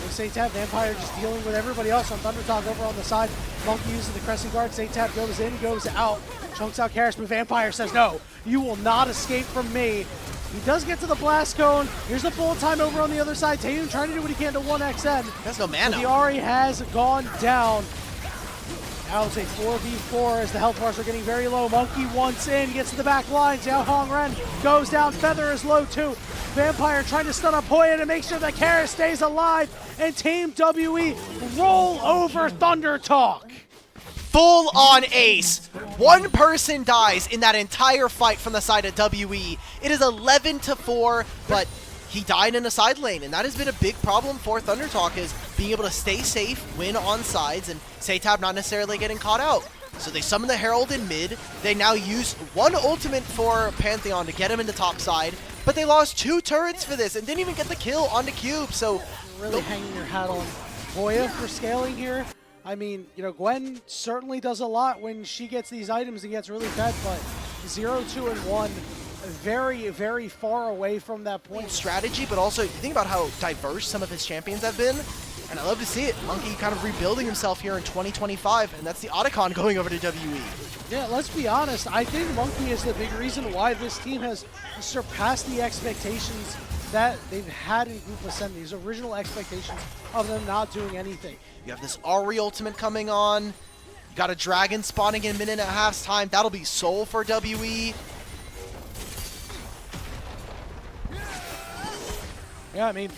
Seitab, Vampire just dealing with everybody else on ThunderTalk over on the side. Monkey using the Crescent Guard. Seitab goes in, goes out. Chunks out Karis, but Vampire says, no, you will not escape from me. He does get to the Blast Cone. Here's the bullet time over on the other side. Taeyun trying to do what he can to 1xN. There's no mana. The Ahri has gone down. Now it's a 4v4 as the health bars are getting very low. Monkey once in, gets to the back line. Zhao Hongren goes down. Feather is low too. Vampire trying to stun up Hoya to make sure that Karis stays alive. And Team WE roll over ThunderTalk. Full on ace. One person dies in that entire fight from the side of WE. It is 11-4, but he died in a side lane, and that has been a big problem for ThunderTalk, is being able to stay safe, win on sides, and Seitab not necessarily getting caught out. So they summon the Herald in mid. They now use one ultimate for Pantheon to get him in the top side, but they lost 2 turrets for this and didn't even get the kill on the cube. So you're really hanging your hat on Hoya for scaling here. I mean, you know, Gwen certainly does a lot when she gets these items and gets really fed, but 0, 2, and 1, very, very far away from that point. Strategy, but also you think about how diverse some of his champions have been, and I love to see it. Monkey kind of rebuilding himself here in 2025, and that's the Otacon going over to WE. Yeah, let's be honest. I think Monkey is the big reason why this team has surpassed the expectations that they've had in Group Ascend, these original expectations of them not doing anything. You have this Ahri ultimate coming on. You got a dragon spawning in a minute and a half's time. That'll be Soul for WE. Yeah, I mean,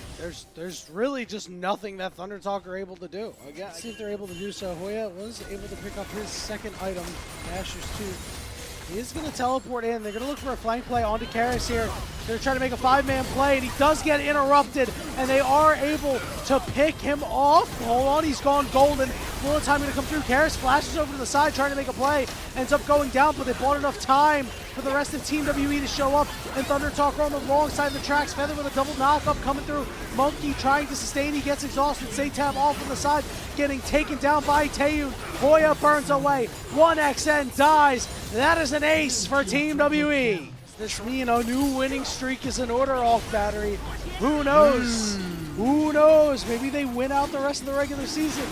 there's really just nothing that ThunderTalk are able to do. Again, see if they're able to do so. Hoya was able to pick up his second item, Asher's 2. He is going to teleport in. They're going to look for a flank play onto Karis here. They're trying to make a 5-man play, and he does get interrupted, and they are able to pick him off. Hold on, he's gone golden. Bullet time going to come through. Karis flashes over to the side, trying to make a play. Ends up going down, but they bought enough time for the rest of Team WE to show up, and ThunderTalk are on the wrong side of the tracks. Feather with a double knock-up coming through. Monkey trying to sustain. He gets exhausted. Seitab off on the side, getting taken down by Taeyun. Hoya burns away. 1xN dies. That is an ace for Team WE. Does this mean a new winning streak is in order off Battery? Who knows? Who knows? Maybe they win out the rest of the regular season.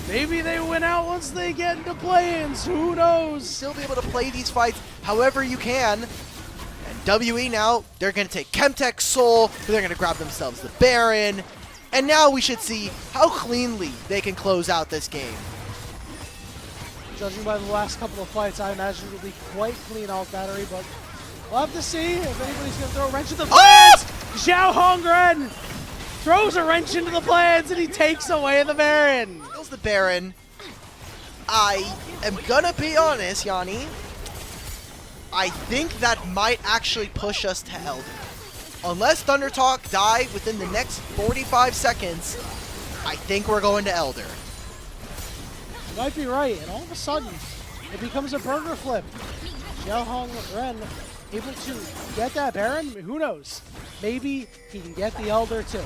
Maybe they win out once they get into play-ins. Who knows? Still be able to play these fights however you can. And WE now, they're going to take Chemtech Soul, they're going to grab themselves the Baron, and now we should see how cleanly they can close out this game. Judging by the last couple of fights, I imagine it'll be quite clean off Battery, but we'll have to see if anybody's going to throw a wrench into the plans. Zhao Hongren throws a wrench into the plans, and he takes away the Baron. Kills the Baron. I am going to be honest, Yanni. I think that might actually push us to Elder. Unless ThunderTalk die within the next 45 seconds, I think we're going to Elder. You might be right, and all of a sudden, it becomes a burger flip. Zhao Hongren able to get that Baron? Who knows? Maybe he can get the Elder too.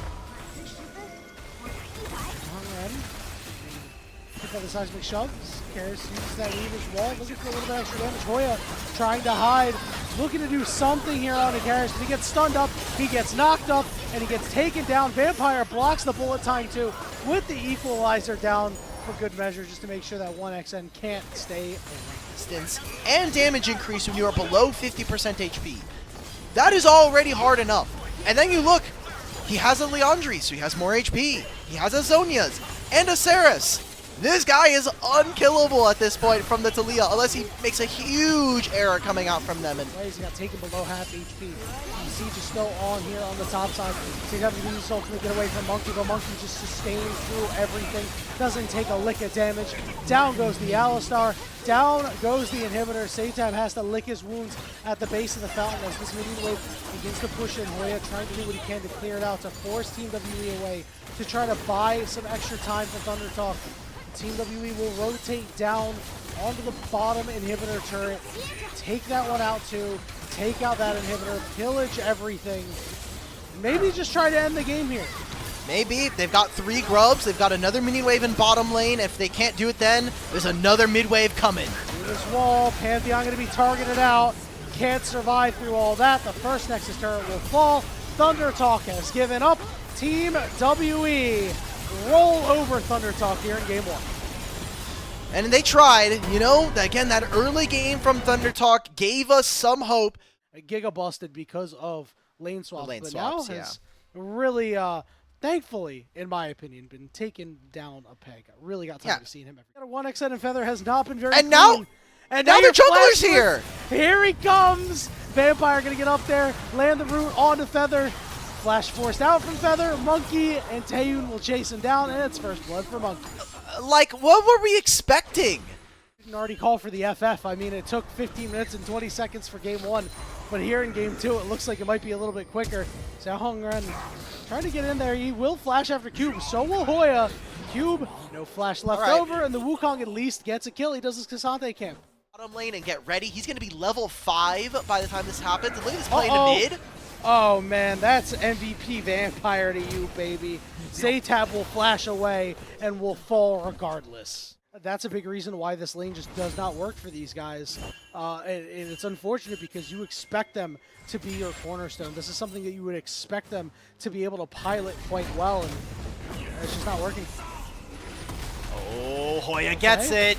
for the seismic shoves. Karis uses that Weaver's wall, looking for a little bit extra damage. Hoya trying to hide, looking to do something here on Karis, but he gets stunned up, he gets knocked up, and he gets taken down. Vampire blocks the bullet time too, with the equalizer down for good measure, just to make sure that 1XN can't stay away. Distance and damage increase when you are below 50% HP. That is already hard enough. And then you look, he has a Leandri, so he has more HP. He has a Zonia's and a Saris. This guy is unkillable at this point from the Taliyah, unless he makes a huge error coming out from them. And he got taken below half HP. Siege is still on here on the top side. So he's having to use his ult to get away from Monkey, but Monkey just sustains through everything. Doesn't take a lick of damage. Down goes the Alistar. Down goes the inhibitor. Seitab has to lick his wounds at the base of the fountain as this minion wave begins to push in. Hoya trying to do what he can to clear it out, to force Team WE away, to try to buy some extra time for ThunderTalk. Team WE will rotate down onto the bottom inhibitor turret, take that one out too, take out that inhibitor, pillage everything. Maybe just try to end the game here. Maybe. They've got 3 grubs, they've got another mini wave in bottom lane. If they can't do it then, there's another mid wave coming. Through this wall, Pantheon going to be targeted out. Can't survive through all that. The first Nexus turret will fall. ThunderTalk has given up. Team WE roll over ThunderTalk here in game 1. And they tried, you know, again, that early game from ThunderTalk gave us some hope. Giga busted because of lane swaps, lane but swaps, now has really, thankfully, in my opinion, been taken down a peg. I really got tired of seeing him. Got a 1XN and Feather has not been very And now, clean. And now your the jungler's Flash here. Here he comes. Vampire going to get up there, land the root onto Feather. Flash forced out from Feather. Monkey and Taeyun will chase him down, and it's first blood for Monkey. Like, what were we expecting? Didn't already call for the FF. I mean, it took 15 minutes and 20 seconds for game 1, but here in game 2, it looks like it might be a little bit quicker. Xiao Hongren trying to get in there. He will flash after Cube. So will Hoya. Cube, no flash left over, and the Wukong at least gets a kill. He does his Cassante camp. Bottom lane and get ready. He's going to be level 5 by the time this happens. And look at this play in mid. Oh man, that's MVP Vampire to you, baby. Seitab will flash away and will fall regardless. That's a big reason why this lane just does not work for these guys. And it's unfortunate because you expect them to be your cornerstone. This is something that you would expect them to be able to pilot quite well, and it's just not working. Oh, Hoya gets it.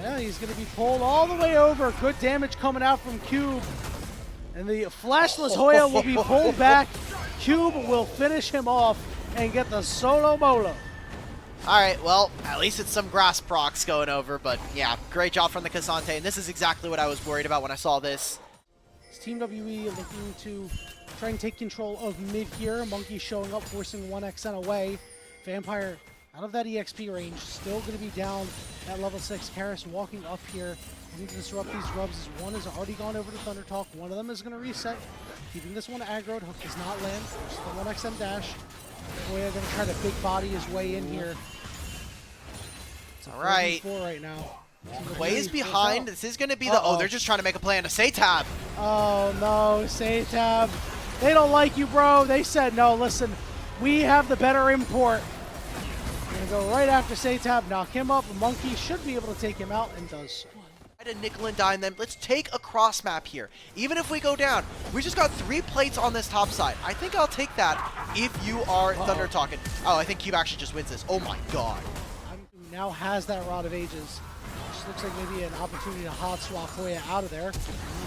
Yeah, he's going to be pulled all the way over. Good damage coming out from Cube. And the flashless Hoya will be pulled back. Cube will finish him off and get the solo bolo. Alright, well, at least it's some grass procs going over, but yeah, great job from the Cassante, and this is exactly what I was worried about when I saw this. It's Team WE looking to try and take control of mid here. Monkey showing up, forcing 1XN away. Vampire out of that EXP range, still going to be down at level 6. Karis walking up here, looking to disrupt these grubs as one has already gone over to ThunderTalk. One of them is going to reset, keeping this one aggroed. Hook does not land. There's the 1XM dash. Hoya going to try to big body his way in here. All right. Right now. Way is behind. This is going to be the... Oh, they're just trying to make a play on a Seitab. Oh, no. Seitab. They don't like you, bro. They said, no, listen, we have the better import. We're going to go right after Seitab, knock him up. Monkey should be able to take him out, and does so. To nickel and dime them. Let's take a cross map here. Even if we go down, we just got 3 plates on this top side. I think I'll take that if you are ThunderTalk. Oh, I think Cube actually just wins this. Oh my god. Now has that Rod of Ages. Just looks like maybe an opportunity to hot swap Hoya out of there.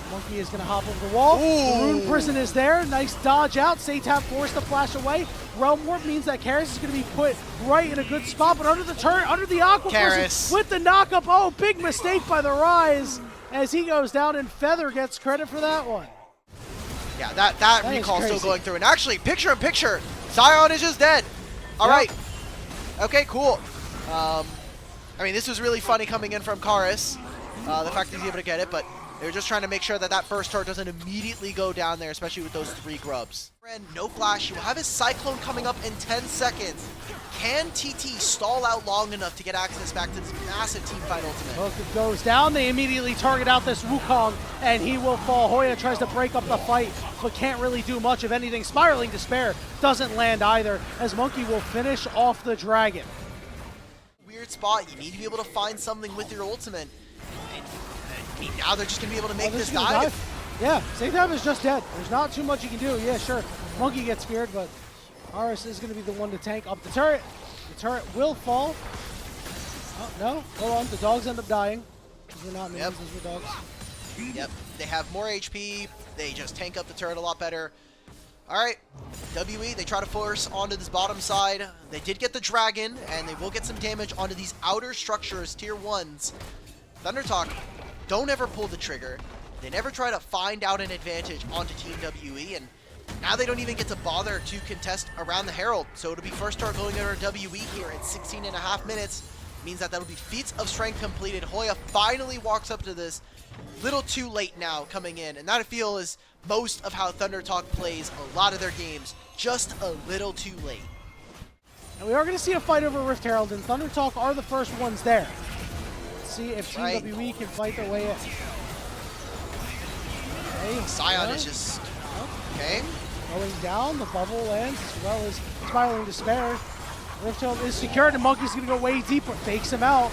Monkey is going to hop over the wall. The Rune Prison is there. Nice dodge out. Seitab forced to flash away. Realm Warp means that Karis is going to be put right in a good spot, but under the turret, under the Aqua Prison with the knockup. Oh, big mistake by the Rise as he goes down, and Feather gets credit for that one. Yeah, that recall still going through. And actually, picture in picture, Sion is just dead. All right. Okay, cool. I mean, this was really funny coming in from Karis, the fact that he's able to get it, but they're just trying to make sure that that first turret doesn't immediately go down there, especially with those 3 grubs. No flash, you have his Cyclone coming up in 10 seconds. Can TT stall out long enough to get access back to this massive team fight ultimate? Hook goes down, they immediately target out this Wukong, and he will fall. Hoya tries to break up the fight, but can't really do much of anything. Spiraling Despair doesn't land either, as Monkey will finish off the Dragon. weird spot. You need to be able to find something with your ultimate. And, I mean, now they're just going to be able to make this dive. Yeah, Satan is just dead. There's not too much you can do. Yeah, sure. Monkey gets feared, but Aris is going to be the one to tank up the turret. The turret will fall. Oh, no. Hold on. The dogs end up dying. These were not minions. These were dogs. Yep. They have more HP. They just tank up the turret a lot better. All right. WE, they try to force onto this bottom side. They did get the dragon, and they will get some damage onto these outer structures, tier 1s. ThunderTalk, don't ever pull the trigger. They never try to find out an advantage onto Team WE, and now they don't even get to bother to contest around the Herald. So it'll be first start going over WE here at 16.5 minutes. Means that that'll be feats of strength completed. Hoya finally walks up to this. Little too late now coming in, and that I feel is most of how ThunderTalk plays a lot of their games. Just a little too late. And we are going to see a fight over Rift Herald, and ThunderTalk are the first ones there. Let's see if Team WE can fight their way in. Okay, Sion is just... Okay. Going down, the bubble lands, as well as Spiraling Despair. Rift Herald is secured, and Monkey's going to go way deeper, fakes him out.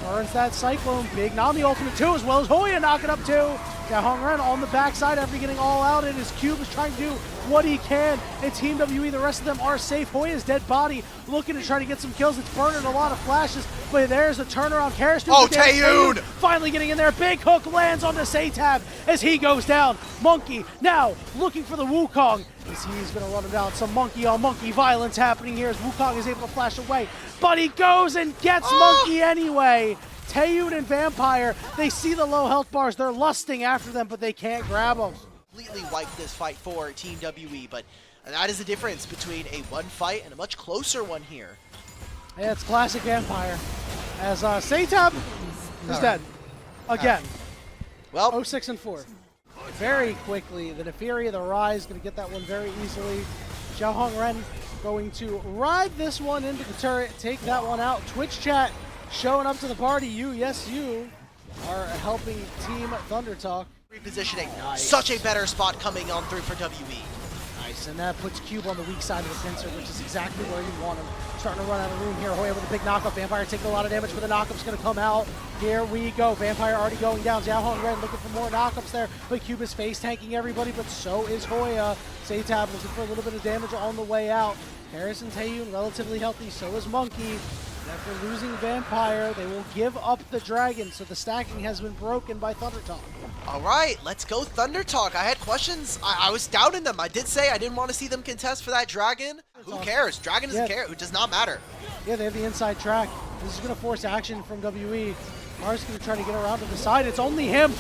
Burns that Cyclone, big Nami ultimate too, as well as Hoya knocking up too. Xiaohongren on the backside after getting all out, and his Cube is trying to do what he can. And Team WE, the rest of them are safe. Hoya's dead body looking to try to get some kills. It's burning a lot of flashes, but there's a turnaround. Karras oh, Taeyoon! Finally getting in there. Big hook lands onto Satab as he goes down. Monkey now looking for the Wukong as he's going to run him down. Some monkey on monkey violence happening here as Wukong is able to flash away, but he goes and gets Monkey anyway. Taeyoon and Vampire, they see the low health bars, they're lusting after them, but they can't grab them. Completely wiped this fight for Team WE, but that is the difference between a one fight and a much closer one here. Yeah, it's classic Vampire. As Satab is dead. Again. Well, 0-6-4. Very quickly, the Neferia, the Rise, going to get that one very easily. Xiaohongren going to ride this one into the turret, take that one out. Twitch chat showing up to the party. Yes, you are helping Team ThunderTalk. Repositioning. Nice. Such a better spot coming on through for WE. Nice, and that puts Cube on the weak side of the pincer, which is exactly where you want him. Starting to run out of room here. Hoya with a big knockup. Vampire taking a lot of damage, but the knockup's going to come out. Here we go. Vampire already going down. Xiaohongren looking for more knockups there, but Cube is face tanking everybody, but so is Hoya. Satab looking for a little bit of damage on the way out. Karras and Taeyoon relatively healthy, so is Monkey. After losing Vampire, they will give up the Dragon, so the stacking has been broken by ThunderTalk. All right, let's go ThunderTalk. I had questions. I was doubting them. I did say I didn't want to see them contest for that Dragon. Who cares? Dragon doesn't care. It does not matter. Yeah, they have the inside track. This is going to force action from WE. Karras going to try to get around to the side. It's only him.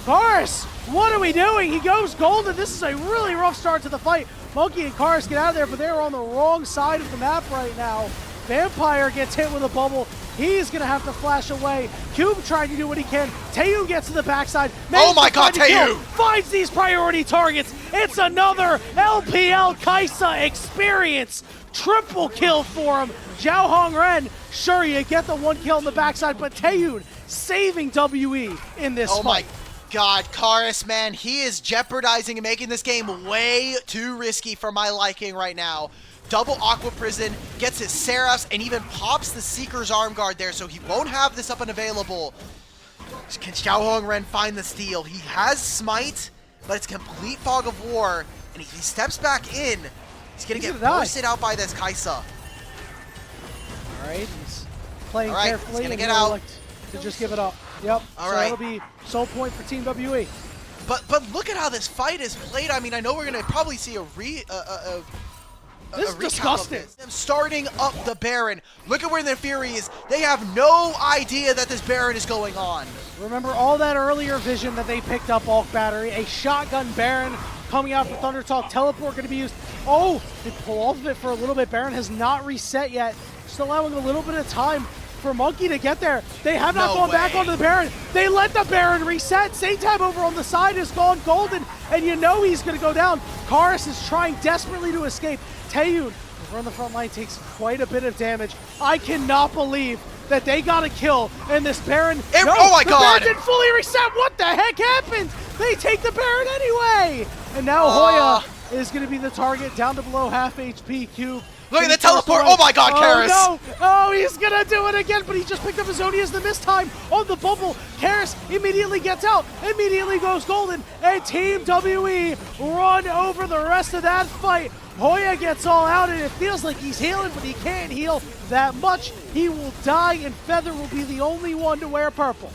Karras, what are we doing? He goes golden. This is a really rough start to the fight. Monkey and Karras get out of there, but they're on the wrong side of the map right now. Vampire gets hit with a bubble. He's going to have to flash away. Cube trying to do what he can. Taeyoon gets to the backside. Oh my god, Taeyoon! Finds these priority targets. It's another LPL Kaisa experience. Triple kill for him. Xiaohongren, sure, you get the one kill on the backside, but Taeyoon saving WE in this fight. Oh my god, Karras, man, he is jeopardizing and making this game way too risky for my liking right now. Double Aqua Prison, gets his Seraphs, and even pops the Seeker's Arm Guard there, so he won't have this up and available. Can Xiaohongren find the steal? He has Smite, but it's complete Fog of War, and he steps back in. He's going to get roasted out by this Kaisa. All right, he's playing carefully. He's going to get out. To just give it up. Yep, all so right. that'll be soul point for Team WE. But look at how this fight is played. I mean, I know we're going to probably see This is disgusting. Them starting up the Baron. Look at where their Fury is. They have no idea that this Baron is going on. Remember all that earlier vision that they picked up off battery. A shotgun Baron coming out for ThunderTalk. Teleport going to be used. Oh, they pull off of it for a little bit. Baron has not reset yet. Just allowing a little bit of time for Monkey to get there. They have not gone back onto the Baron. They let the Baron reset. Satab over on the side has gone golden, and you know he's going to go down. Karras is trying desperately to escape. Taeyoon over on the front line takes quite a bit of damage. I cannot believe that they got a kill, and this Baron... oh my god! The Baron didn't fully reset. What the heck happened? They take the Baron anyway! And now Hoya is going to be the target, down to below half HP. Cube. Look at the teleport. Oh my god, Karis. Oh no. Oh, he's going to do it again, but he just picked up his Zonius the missed time on the bubble. Karis immediately gets out, immediately goes golden, and Team WE run over the rest of that fight. Hoya gets all out, and it feels like he's healing, but he can't heal that much. He will die, and Feather will be the only one to wear purple.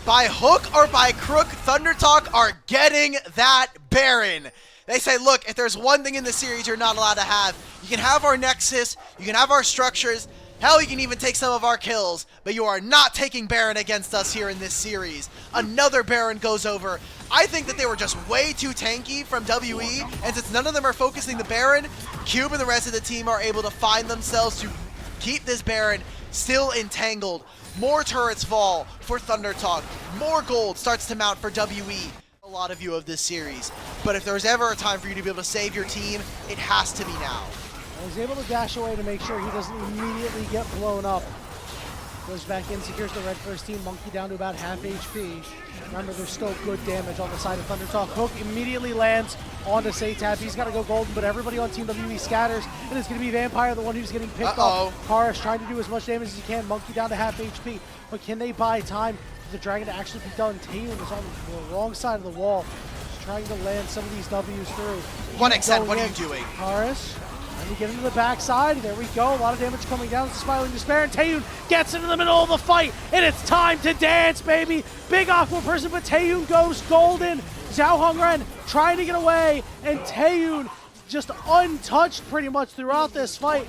By hook or by crook, ThunderTalk are getting that Baron. They say, look, if there's one thing in the series you're not allowed to have, you can have our Nexus, you can have our structures, hell, you can even take some of our kills, but you are not taking Baron against us here in this series. Another Baron goes over. I think that they were just way too tanky from WE, and since none of them are focusing the Baron, Cube and the rest of the team are able to find themselves to keep this Baron still entangled. More turrets fall for ThunderTalk. More gold starts to mount for WE. A lot of you of this series, but if there's ever a time for you to be able to save your team, it has to be now. He's able to dash away to make sure he doesn't immediately get blown up. Goes back in, secures the red first team. Monkey down to about half HP. Remember, there's still good damage on the side of ThunderTalk. Hook immediately lands onto Satab. He's got to go golden, but everybody on Team WE scatters, and it's going to be Vampire, the one who's getting picked up. Karish trying to do as much damage as he can. Monkey down to half HP, but can they buy time for the Dragon to actually be done? Taeyun is on the wrong side of the wall, just trying to land some of these W's through. 1xN, what are you doing? Karish. And we get into the backside. There we go. A lot of damage coming down. It's Smiling Despair. And Taeyun gets into the middle of the fight. And it's time to dance, baby. Big Aqua person, but Taeyun goes golden. Zhao Hongren trying to get away. And Taeyun just untouched pretty much throughout this fight,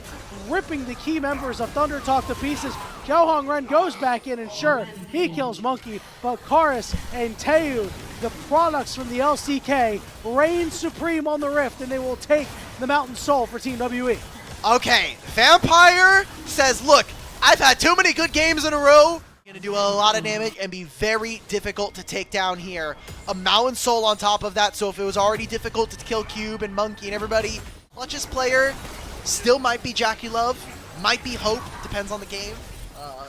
ripping the key members of ThunderTalk to pieces. Zhao Hongren goes back in, and sure, he kills Monkey. But Karis and Taeyun, the products from the LCK, reign supreme on the Rift, and they will take the Mountain Soul for Team WE. Okay, Vampire says, look, I've had too many good games in a row. Gonna do a lot of damage and be very difficult to take down here. A Mountain Soul on top of that, so if it was already difficult to kill Cube and Monkey and everybody, clutchest player still might be Jackie Love, might be Hope, depends on the game.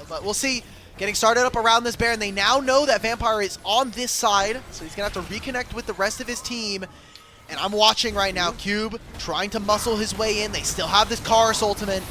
But we'll see. Getting started up around this Baron. They now know that Vampire is on this side, so he's going to have to reconnect with the rest of his team. And I'm watching right now, Cube trying to muscle his way in. They still have this Karis ultimate.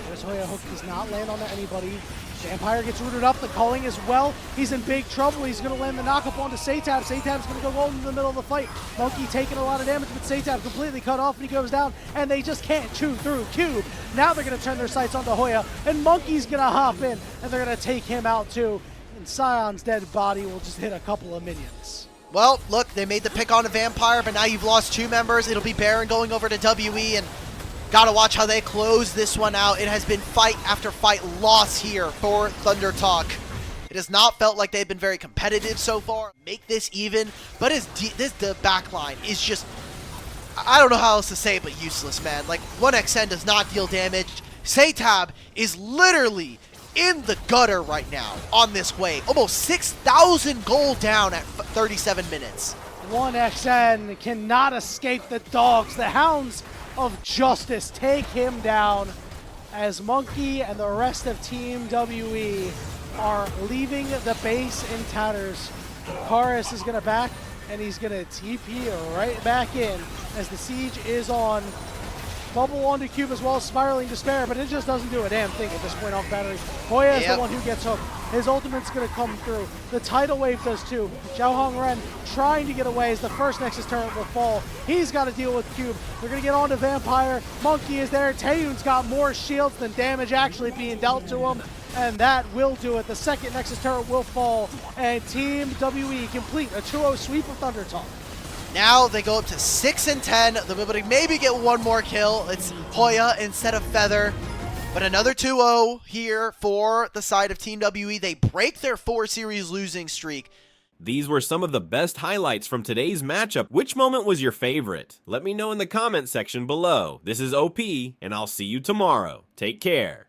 There's Hoya. Hook does not land on anybody. Vampire gets rooted up, the calling as well. He's in big trouble. He's going to land the knockup onto Satab. Satab's going to go golden in the middle of the fight. Monkey taking a lot of damage, but Satab completely cut off, and he goes down, and they just can't chew through Cube. Now they're going to turn their sights onto Hoya, and Monkey's going to hop in, and they're going to take him out too. And Sion's dead body will just hit a couple of minions. Well, look, they made the pick on a Vampire, but now you've lost two members. It'll be Baron going over to WE, and gotta watch how they close this one out. It has been fight after fight loss here for ThunderTalk. It has not felt like they've been very competitive so far. Make this even, but the backline is just, I don't know how else to say it, but useless, man. Like, 1xN does not deal damage. Satab is literally in the gutter right now on this wave. Almost 6,000 gold down at 37 minutes. 1xN cannot escape the dogs. The Hounds of Justice take him down as Monkey and the rest of Team WE are leaving the base in tatters. Karis is going to back, and he's going to TP right back in as the siege is on. Bubble onto Cube as well, Spiraling Despair, but it just doesn't do a damn thing at this point off battery. Hoya is the one who gets hooked. His ultimate's going to come through. The tidal wave does too. Zhao Hongren trying to get away as the first Nexus turret will fall. He's got to deal with Cube. They're going to get onto Vampire. Monkey is there. Taeyun's got more shields than damage actually being dealt to him. And that will do it. The second Nexus turret will fall. And Team WE complete a 2-0 sweep of ThunderTalk. Now they go up to 6 and 10. They'll be able to maybe get one more kill. It's Hoya instead of Feather. But another 2-0 here for the side of Team WE. They break their 4-series losing streak. These were some of the best highlights from today's matchup. Which moment was your favorite? Let me know in the comment section below. This is OP, and I'll see you tomorrow. Take care.